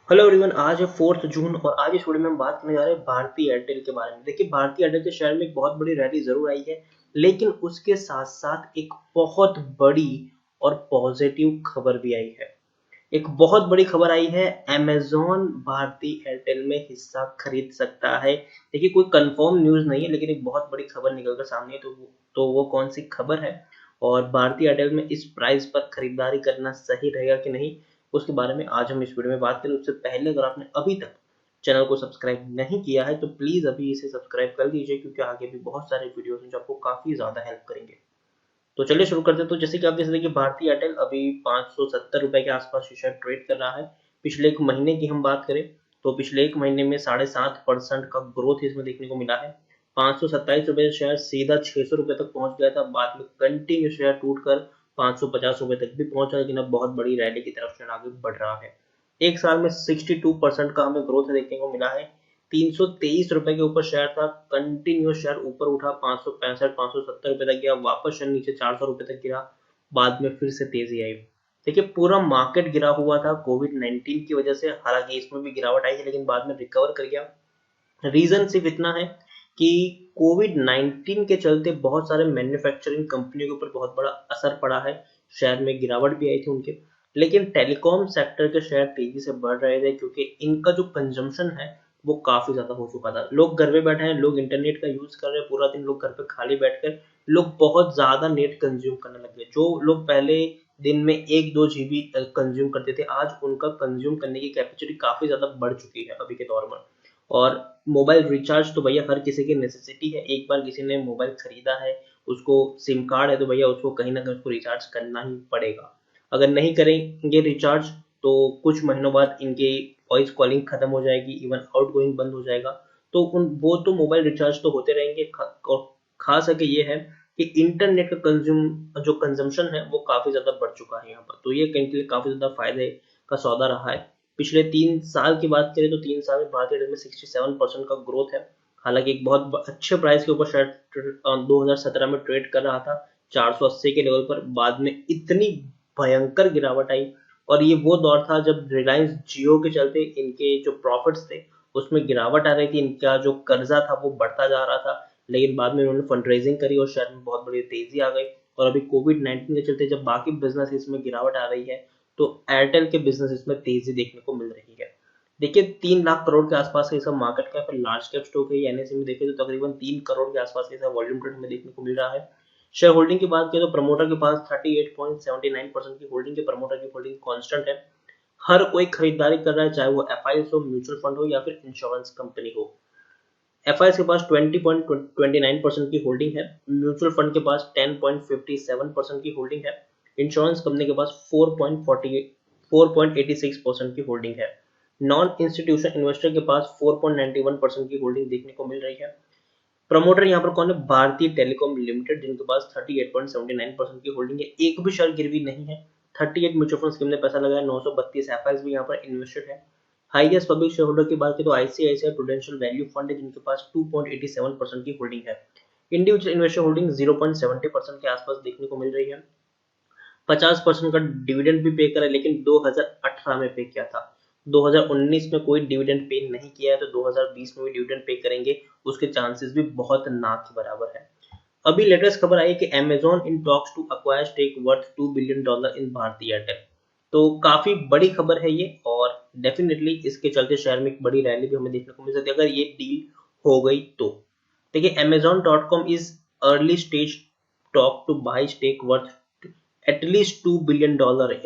Hello everyone, आज है 4 जून और आज इस वीडियो में हम बात करने जा रहे हैं भारतीय एयरटेल के बारे में। देखिए, भारतीय एयरटेल के शेयर में एक बहुत बड़ी रैली जरूर आई है, लेकिन उसके साथ साथ एक बहुत बड़ी और पॉजिटिव खबर भी आई है। एक बहुत बड़ी खबर आई है, अमेजॉन भारतीय एयरटेल में हिस्सा खरीद सकता है। देखिए, कोई कंफर्म न्यूज नहीं है, लेकिन एक बहुत बड़ी खबर निकल कर सामने है। तो वो कौन सी खबर है और भारतीय एयरटेल में इस प्राइस पर खरीदारी करना सही रहेगा कि नहीं, उसके बारे में आज हम इस वीडियो में बात करें। उससे पहले अगर आपने अभी तक चैनल को सब्सक्राइब नहीं किया है तो प्लीज अभी इसे सब्सक्राइब कर दीजिए, क्योंकि आगे भी बहुत सारे वीडियोस हैं जो आपको काफी ज्यादा हेल्प करेंगे। तो चलिए शुरू करते हैं। तो जैसे कि आप देख सकते हैं कि भारतीय एयरटेल अभी 570 रुपए के आसपास शेयर ट्रेड कर रहा है। पिछले एक महीने की हम बात करें तो पिछले एक महीने में 7.5% का ग्रोथ इसमें देखने को मिला है। 527 रुपए शेयर सीधा 600 रुपए तक पहुंच गया था, बाद में कंटिन्यू शेयर टूटकर 550 रुपए तक भी पहुंचा, लेकिन अब बहुत बड़ी रैली की तरफ शेयर आगे बढ़ रहा है। एक साल में 62% का हमें ग्रोथ देखने को मिला है। 323 रुपए के ऊपर शेयर था, कंटिन्यूस शेयर ऊपर उठा, 565 570 रुपए तक गया, वापस शेयर नीचे 400 रुपए तक गिरा, बाद में फिर से तेजी आई। देखिए, पूरा मार्केट गिरा हुआ था कोविड-19 की वजह से, हालांकि इसमें भी गिरावट आई है लेकिन बाद में रिकवर कर गया। रीजन सिर्फ इतना है कि कोविड-19 के चलते बहुत सारे मैन्युफैक्चरिंग कंपनियों के ऊपर बहुत बड़ा असर पड़ा है। शेयर में गिरावट भी आई थी उनके, लेकिन टेलीकॉम सेक्टर के शेयर तेजी से बढ़ रहे थे, क्योंकि इनका जो कंजम्पशन है वो काफी ज्यादा हो चुका था। लोग घर पे बैठे हैं, लोग इंटरनेट का यूज कर रहे हैं, पूरा दिन लोग घर पे खाली बैठकर लोग बहुत ज्यादा नेट कंज्यूम करने लगे। जो लोग पहले दिन में 1-2 GB कंज्यूम करते थे, आज उनका कंज्यूम करने की कैपेसिटी काफी ज्यादा बढ़ चुकी है अभी के दौर में। और मोबाइल रिचार्ज तो भैया हर किसी की नेसेसिटी है। एक बार किसी ने मोबाइल खरीदा है, उसको सिम कार्ड है, तो भैया उसको कहीं ना कहीं उसको रिचार्ज करना ही पड़ेगा। अगर नहीं करेंगे रिचार्ज तो कुछ महीनों बाद इनकी वॉइस कॉलिंग खत्म हो जाएगी, इवन आउट गोइंग बंद हो जाएगा। तो उन वो तो मोबाइल रिचार्ज तो होते रहेंगे। खास है कि ये है कि इंटरनेट का जो कंजम्पशन है वो काफी ज्यादा बढ़ चुका है यहाँ पर, तो ये कहीं के लिए काफी ज्यादा फायदे का सौदा रहा है। पिछले 3 साल की बात करें तो 3 साल में भारतीय एयरटेल में 67% का ग्रोथ है। हालांकि एक बहुत अच्छे प्राइस के ऊपर शायद 2017 में ट्रेड कर रहा था, 480 के लेवल पर। बाद में इतनी भयंकर गिरावट आई, और ये वो दौर था जब रिलायंस जियो के चलते इनके जो प्रॉफिट्स थे उसमें गिरावट आ रही थी, इनका जो कर्जा था वो बढ़ता जा रहा था। लेकिन बाद में उन्होंने फंड रेजिंग करी और शेयर में बहुत बड़ी तेजी आ गई। और अभी कोविड-19 के चलते जब बाकी बिजनेस इसमें गिरावट आ रही है, तो एयरटेल के बिजनेस इसमें तेजी देखने को मिल रही है। देखिए, 3 लाख करोड़ के आसपास का इसका मार्केट कैप है। लार्ज कैप स्टॉक है, एनएसई में देखें तो तकरीबन 3 करोड़ के आसपास का वॉल्यूम ट्रेड हमें देखने को मिल रहा है। शेयर होल्डिंग की बात करें तो प्रमोटर के पास 38.79% की होल्डिंग है। प्रमोटर की होल्डिंग कांस्टेंट है। हर कोई खरीदारी कर रहा है, चाहे वो एफआईएस हो, म्यूचुअल फंड हो या फिर इंश्योरेंस कंपनी हो। एफआईएस के पास 20.29% की होल्डिंग है। म्यूचुअल फंड के पास 10.57% की होल्डिंग है। इंश्योरेंस कंपनी के पास 4.86% की होल्डिंग है। नॉन इंस्टीट्यूशन इन्वेस्टर के पास 4.91% की होल्डिंग देखने को मिल रही है। प्रमोटर यहाँ पर कौन है? भारतीय टेलीकॉम लिमिटेड, जिनके पास 38.79% की होल्डिंग है। एक भी शेयर गिरवी नहीं है। 38 म्यूचुअल फंड स्कीम ने पैसा लगाया, 932 एफआईएस भी यहाँ पर इन्वेस्टेड है। हाईएस्ट पब्लिक शेयर होल्डर की बात करें तो आईसीआईसीआई प्रूडेंशियल वैल्यू फंड है, जिनके पास 2.87% की होल्डिंग है। इंडिविजुअल इन्वेस्टर होल्डिंग 0.70% के आसपास देखने को मिल रही है। 50% का डिविडेंड भी पे करा, लेकिन 2018 में पे किया था। 2019 में कोई डिविडेंड पे नहीं किया है, तो 2020 में भी डिविडेंड पे करेंगे उसके चांसेस भी बहुत ना के बराबर है। अभी लेटेस्ट खबर आई कि Amazon in talks to acquire stake worth $2 billion in Bharti Airtel. तो काफी बड़ी खबर है ये, और डेफिनेटली इसके चलते शेयर में एक बड़ी रैली भी हमें देखने को मिल सकती है अगर ये डील हो गई तो। देखिए, Amazon.com is early stage talk to buy stake worth at least $2 billion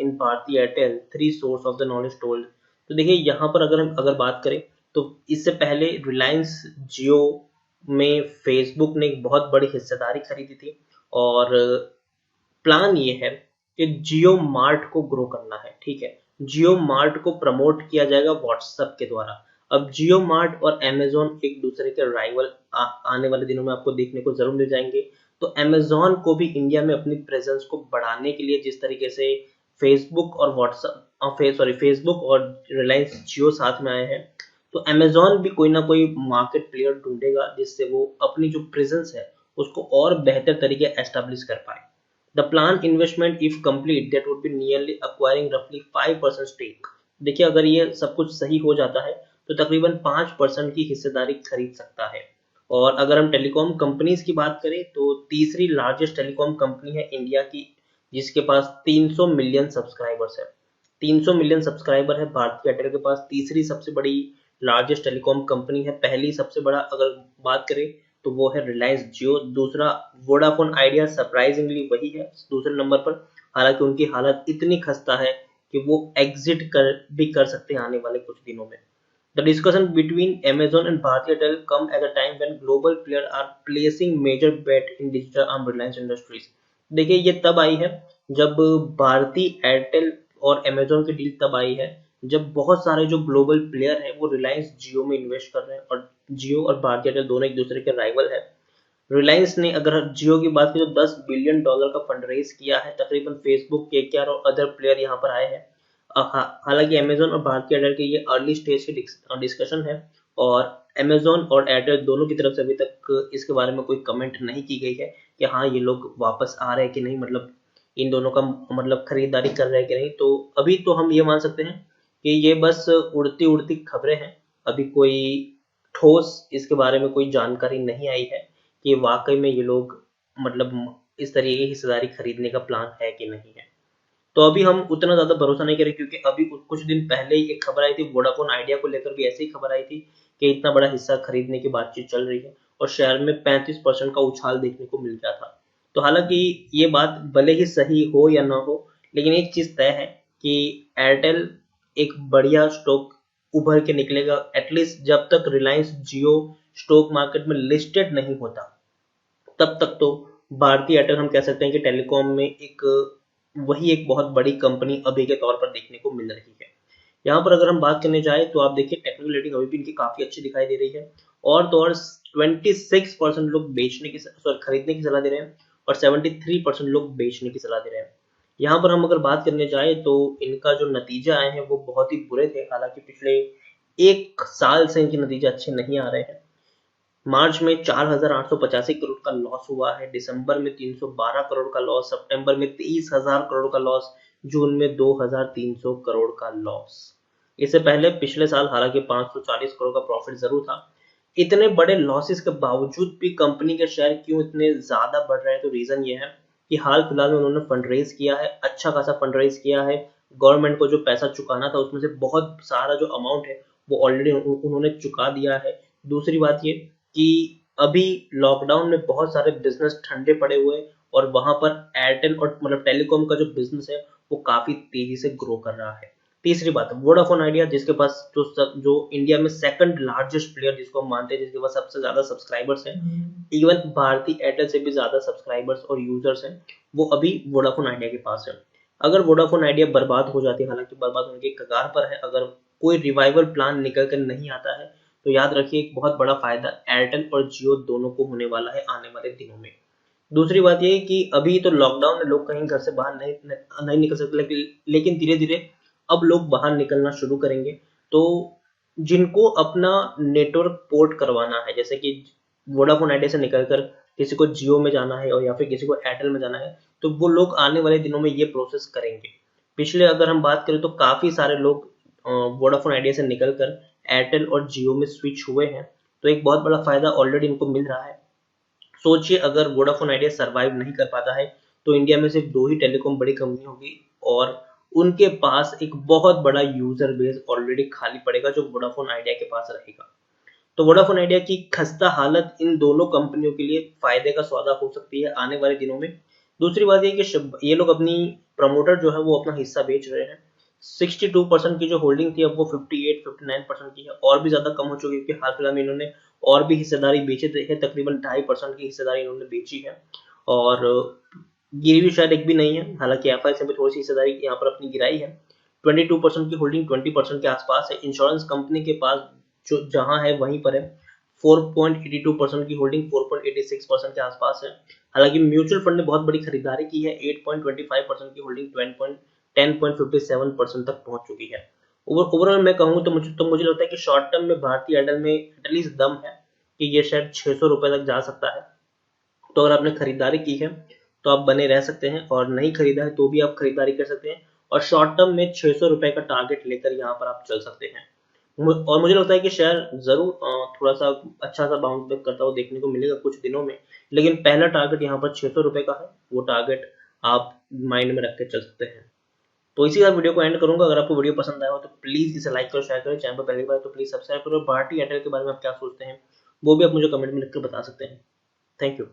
in Bharti Airtel, three source of the knowledge told. तो देखिए, यहाँ पर अगर बात करें तो इससे पहले रिलायंस जियो में फेसबुक ने एक बहुत बड़ी हिस्सेदारी खरीदी थी, और प्लान ये है कि जियो मार्ट को ग्रो करना है। ठीक है, जियो मार्ट को प्रमोट किया जाएगा व्हाट्सएप के द्वारा। अब जियो मार्ट और Amazon एक दूसरे के राइवल आने वाले दिनों में आपको देखने को जरूर मिल जाएंगे। तो Amazon को भी इंडिया में अपनी प्रेजेंस को बढ़ाने के लिए, जिस तरीके से फेसबुक और फेसबुक और रिलायंस जियो साथ में आए हैं, तो Amazon भी कोई ना कोई मार्केट प्लेयर ढूंढेगा जिससे वो अपनी जो प्रेजेंस है उसको और बेहतर तरीके एस्टेब्लिश कर पाए। The planned investment, if complete, that would be nearly acquiring roughly 5% stake. देखिए अगर ये सब कुछ सही हो जाता है तो तकरीबन 5% की हिस्सेदारी खरीद सकता है। और अगर हम टेलीकॉम कंपनीज की बात करें तो तीसरी लार्जेस्ट टेलीकॉम कंपनी है इंडिया की, जिसके पास 300 मिलियन सब्सक्राइबर्स है। 300 मिलियन सब्सक्राइबर है भारती एयरटेल के पास। तीसरी सबसे बड़ी लार्जेस्ट टेलीकॉम कंपनी है। पहली सबसे बड़ा अगर बात करें तो वो है रिलायंस जियो। दूसरा वोडाफोन आइडिया, सरप्राइजिंगली वही है दूसरे नंबर पर। हालांकि उनकी हालत इतनी खस्ता है कि वो एग्जिट भी कर सकते हैं आने वाले कुछ दिनों में। The discussion between Amazon and Bharti Airtel come at a time when global players are placing major bet in digital arm Reliance Industries। देखिए ये तब आई है जब भारती एयरटेल और Amazon की डील तब आई है जब बहुत सारे जो ग्लोबल प्लेयर हैं वो रिलायंस जियो में इन्वेस्ट कर रहे हैं। और जियो और भारती एयरटेल दोनों एक दूसरे के राइवल है। रिलायंस ने अगर जियो की बात की तो $10 बिलियन का फंड रेज किया है। तकरीबन फेसबुक, केकेआर और अदर प्लेयर यहाँ पर आए हैं। हालांकि अमेजोन और भारती एयरटेल के ये अर्ली स्टेज की डिस्कशन है और अमेजोन और एयरटेल दोनों की तरफ से अभी तक इसके बारे में कोई कमेंट नहीं की गई है कि हाँ ये लोग वापस आ रहे हैं कि नहीं, मतलब इन दोनों का मतलब खरीदारी कर रहे हैं कि नहीं। तो अभी तो हम ये मान सकते हैं कि ये बस उड़ती उड़ती खबरें हैं। अभी कोई ठोस इसके बारे में कोई जानकारी नहीं आई है कि वाकई में ये लोग मतलब इस तरीके की हिस्सेदारी खरीदने का प्लान है कि नहीं है। तो अभी हम उतना ज्यादा भरोसा नहीं करें क्योंकि अभी कुछ दिन पहले ही एक खबर आई थी वोडाफोन आइडिया को लेकर भी ऐसी ही खबर आई थी कि इतना बड़ा हिस्सा खरीदने की बातचीत चल रही है और शेयर में 35% का उछाल देखने को मिल गया था। तो हालांकि ये बात भले ही सही हो या ना हो, लेकिन एक चीज तय है कि एयरटेल एक बढ़िया स्टॉक उभर के निकलेगा। एटलीस्ट जब तक रिलायंस जियो स्टॉक मार्केट में लिस्टेड नहीं होता तब तक तो भारतीय एयरटेल हम कह सकते हैं कि टेलीकॉम में एक वही एक बहुत बड़ी कंपनी अभी के तौर पर देखने को मिल रही है। यहाँ पर अगर हम बात करने जाए तो आप देखिए टेक्निकल रेटिंग अभी भी इनकी काफी अच्छी दिखाई दे रही है। और तो और 26% लोग बेचने की सॉरी खरीदने की सलाह दे रहे हैं और 73% लोग बेचने की सलाह दे रहे हैं। यहाँ पर हम अगर बात करने जाए तो इनका जो नतीजा आए हैं वो बहुत ही बुरे थे। हालांकि पिछले एक साल से इनके नतीजे अच्छे नहीं आ रहे हैं। मार्च में 4,885 करोड़ का लॉस हुआ है, दिसंबर में 312 करोड़ का लॉस, सितंबर में 23,000 करोड़ का लॉस, जून में 2,300 करोड़ का लॉस। इससे पहले पिछले साल हालांकि 540 करोड़ का प्रॉफिट जरूर था। इतने बड़े लॉसेस के बावजूद भी कंपनी के शेयर क्यों इतने ज्यादा बढ़ रहे हैं, तो रीजन ये है कि हाल फिलहाल में उन्होंने फंड रेज किया है, अच्छा खासा फंड रेज किया है। गवर्नमेंट को जो पैसा चुकाना था उसमें से बहुत सारा जो अमाउंट है वो ऑलरेडी उन्होंने चुका दिया है। दूसरी बात ये कि अभी लॉकडाउन में बहुत सारे बिजनेस ठंडे पड़े हुए और वहां पर एयरटेल और मतलब टेलीकॉम का जो बिजनेस है वो काफी तेजी से ग्रो कर रहा है। तीसरी बात वोडाफोन आइडिया, जिसके पास जो इंडिया में सेकंड लार्जेस्ट प्लेयर जिसको हम मानते हैं, जिसके पास सबसे ज्यादा सब्सक्राइबर्स हैं, इवन भारती एयरटेल से भी ज्यादा सब्सक्राइबर्स और यूजर्स हैं, वो अभी वोडाफोन आइडिया के पास है। अगर वोडाफोन आइडिया बर्बाद हो जाती है, हालांकि बर्बाद होने के कगार पर है, अगर कोई रिवाइवल प्लान निकल कर नहीं आता है तो याद रखिए एक बहुत बड़ा फायदा एयरटेल और जियो दोनों को होने वाला है आने वाले दिनों में। दूसरी बात यह कि अभी तो लॉकडाउन में लोग कहीं घर से बाहर नहीं निकल सकते, लेकिन धीरे धीरे अब लोग बाहर निकलना शुरू करेंगे। तो जिनको अपना नेटवर्क पोर्ट करवाना है, जैसे कि वोडाफोन आइडिया से निकलकर किसी को जियो में जाना है और या फिर किसी को एयरटेल में जाना है, तो वो लोग आने वाले दिनों में ये प्रोसेस करेंगे। पिछले अगर हम बात करें तो काफी सारे लोग वोडाफोन आइडिया से निकलकर एयरटेल और जियो में स्विच हुए हैं। तो एक बहुत बड़ा फायदा ऑलरेडी इनको मिल रहा है। सोचिए अगर वोडाफोन आइडिया सरवाइव नहीं कर पाता है तो इंडिया में सिर्फ दो ही टेलीकॉम बड़ी कंपनी होगी और उनके पास एक बहुत बड़ा यूजर बेस ऑलरेडी खाली पड़ेगा जो वोडाफोन आइडिया के पास रहेगा। तो वोडाफोन आइडिया की खस्ता हालत इन दोनों कंपनियों के लिए फायदे का सौदा हो सकती है आने वाले दिनों में। दूसरी बात ये कि ये लोग अपनी प्रमोटर जो है वो अपना हिस्सा बेच रहे हैं। 62% की जो होल्डिंग थी अब वो 58-59% की है, और भी ज्यादा कम हो चुकी है क्योंकि हाल फिलहाल में इन्होंने और भी हिस्सेदारी बेचे थे, तकरीबन 2.5% की हिस्सेदारी इन्होंने बेची है। और गिरी भी शायद एक भी नहीं है, हालांकि एफआई से भी थोड़ी सी हिस्सेदारी यहाँ पर अपनी गिराई है। 22% की होल्डिंग 20% के आसपास है। इंश्योरेंस कंपनी के पास जो जहां है वहीं पर है 4.82% की होल्डिंग 4.86% के आसपास है। हालांकि म्यूचुअल फंड ने बहुत बड़ी खरीदारी की है, 8.25% की होल्डिंग 10.57% तक पहुंच चुकी है। ओवरऑल मैं कहूँ तो मुझे लगता है कि शॉर्ट टर्म में भारतीय एयरटेल में एटलीस्ट दम है कि ये शायद 600 रुपए तक जा सकता है। तो अगर आपने खरीदारी की है तो आप बने रह सकते हैं, और नहीं खरीदा है तो भी आप खरीदारी कर सकते हैं। और शॉर्ट टर्म में 600 रुपए का टारगेट लेकर यहाँ पर आप चल सकते हैं। और मुझे लगता है कि शेयर जरूर थोड़ा सा अच्छा सा बाउंस बैक करता हुआ देखने को मिलेगा कुछ दिनों में, लेकिन पहला टारगेट यहाँ पर 600 रुपए का है, वो टारगेट आप माइंड में रख के चल सकते हैं। तो इसी का वीडियो को एंड करूंगा। अगर आपको वीडियो पसंद आया हो तो प्लीज इसे लाइक करो, शेयर करो, चैनल पर पहली बार तो प्लीज सब्सक्राइब करो। भारती एयरटेल के बारे में आप क्या सोचते हैं वो भी आप मुझे कमेंट में लिख कर बता सकते हैं। Thank you.